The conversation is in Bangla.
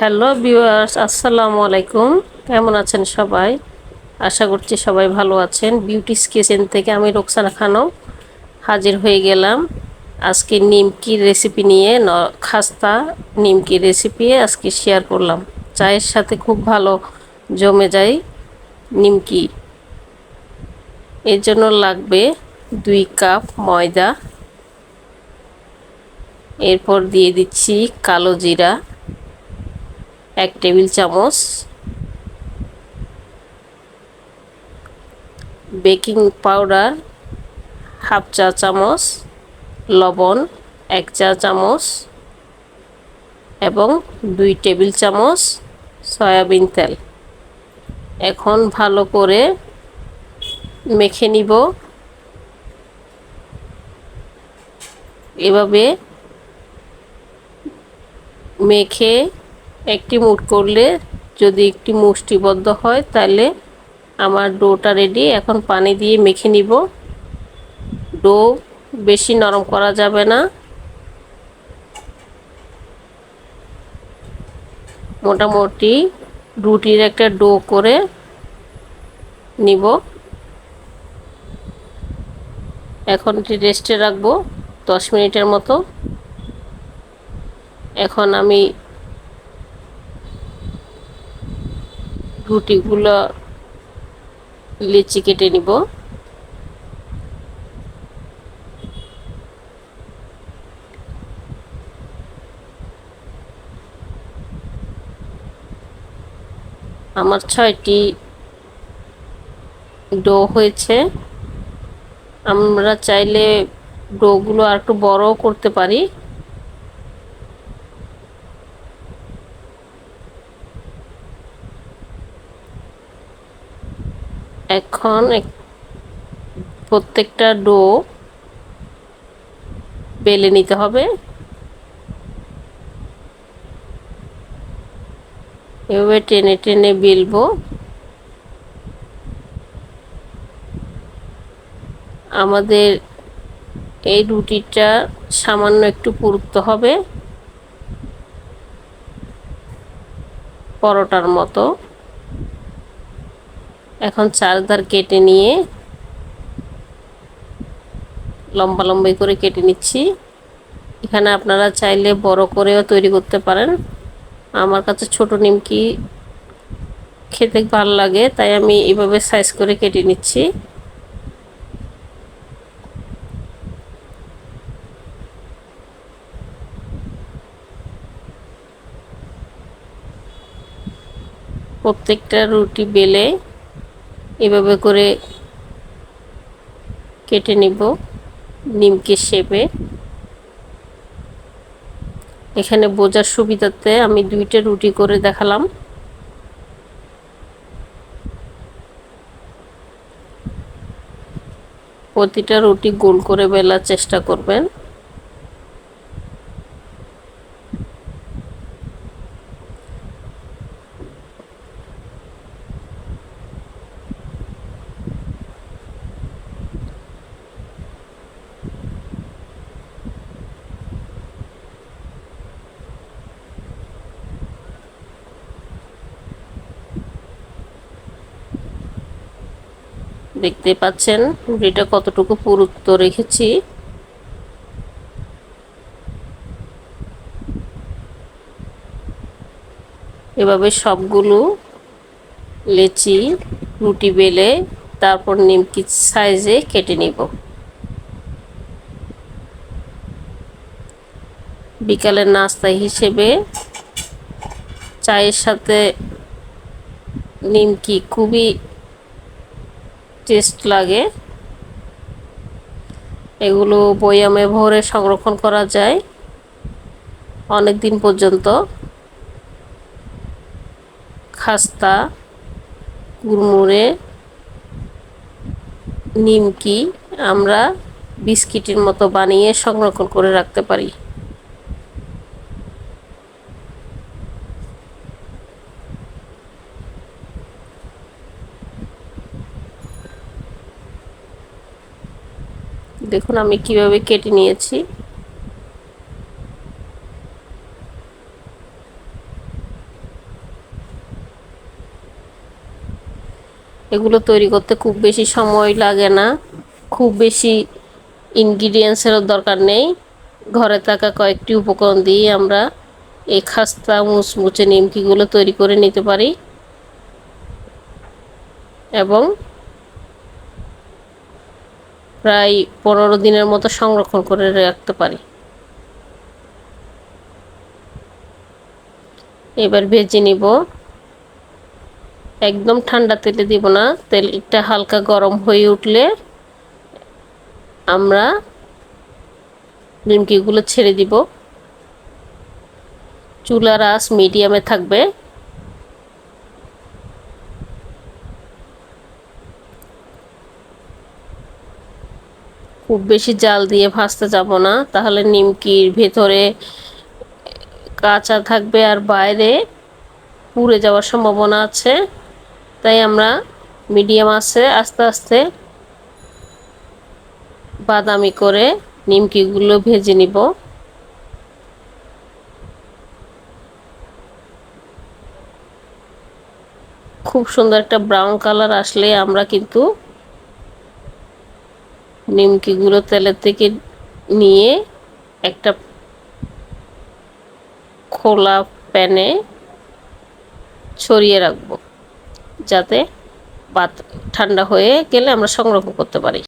হ্যালো ভিউয়ার্স, আসসালামু আলাইকুম। কেমন আছেন সবাই? আশা করছি সবাই ভালো আছেন। বিউটিস কিচেন থেকে আমি রোকসানা খানম হাজির হয়ে গেলাম আজকে নিমকির রেসিপি নিয়ে। খাস্তা নিমকির রেসিপি আজকে শেয়ার করলাম। চায়ের সাথে খুব ভালো জমে যায় নিমকি। এর জন্য লাগবে 2 কাপ ময়দা, এরপর দিয়ে দিচ্ছি কালো জিরা 1 টেবিল চামচ, বেকিং পাউডার হাফ চা চামচ, লবণ 1 চা চামচ এবং 2 টেবিল চামচ সয়াবিন তেল। এখন ভালো করে মেখে নিব। এভাবে মেখে একটি মুঠ করলে যদি একটি মুষ্টিবদ্ধ হয় তাহলে আমার ডোটা রেডি। এখন পানি দিয়ে মেখে নিব। ডো বেশি নরম করা যাবে না, মোটামুটি রুটির একটা ডো করে নিব। এখন এটি রেস্টে রাখবো 10 মিনিটের মতো। এখন আমি রুটিগুলো লেচি কেটে নিব। আমার 6টি ডো হয়েছে। আমরা চাইলে ডোগুলো আর একটু বড়ও করতে পারি। এখন প্রত্যেকটা ডো বেলে নিতে হবে। এভাবে টেনে টেনে বেলবো। আমাদের এই রুটিটা সামান্য একটু পুরুত্ব হবে, পরোটার মতো। এখন চারধার কেটে নিয়ে লম্বা লম্বাই করে কেটে নিচ্ছি। এখানে আপনারা চাইলে বড় করেও তৈরি করতে পারেন। আমার কাছে ছোট নিমকি খেতে ভালো লাগে, তাই আমি এভাবে সাইজ করে কেটে নিচ্ছি। প্রত্যেকটা রুটি বেলে এভাবে করে কেটে নিব নিমকির শেপে। এখানে বোঝার সুবিধাতে আমি 2টা রুটি করে দেখালাম। প্রতিটা রুটি গোল করে বেলার চেষ্টা করবেন। দেখতে পাচ্ছেন রুটিটা কতটুকু পুরুত্ব রেখেছি। এভাবে সবগুলো লেচি রুটি বেলে তারপর নিমকি সাইজে কেটে নিব। বিকালের নাস্তা হিসেবে চায়ের সাথে নিমকি খুবই টেস্ট লাগে। এগুলো বয়ামে ভরে সংরক্ষণ করা যায় অনেক দিন পর্যন্ত। খাস্তা, কুড়মুড়ে, নিমকি আমরা বিস্কিটের মতো বানিয়ে সংরক্ষণ করে রাখতে পারি। দেখুন আমি কিভাবে কেটে নিয়েছি। এগুলো তৈরি করতে খুব বেশি সময় লাগে না, খুব বেশি ইনগ্রিডিয়েন্টসেরও দরকার নেই। ঘরে থাকা কয়েকটি উপকরণ দিয়ে আমরা এই খাস্তা মুচমুচে নিমকিগুলো তৈরি করে নিতে পারি এবং প্রায় 15 দিনের মতো সংরক্ষণ করে রাখতে পারি। এবার ভেজে নিব। একদম ঠান্ডা তেলে দিব না, তেলটা হালকা গরম হয়ে উঠলে আমরা নিমকিগুলো ছেড়ে দিব। চুলার আঁচ মিডিয়ামে থাকবে। খুব বেশি জাল দিয়ে ভাজতে যাব না, তাহলে নিমকির ভেতরে কাঁচা থাকবে আর বাইরে পুড়ে যাওয়ার সম্ভাবনা আছে। তাই আমরা মিডিয়াম আঁচে আস্তে আস্তে বাদামি করে নিমকিগুলো ভেজে নিব। খুব সুন্দর একটা ব্রাউন কালার আসলে আমরা কিন্তু নিমকিগুলো তেলের থেকে নিয়ে একটা খোলা প্যানে ছড়িয়ে রাখবো, যাতে ঠান্ডা হয়ে গেলে আমরা সংরক্ষণ করতে পারি।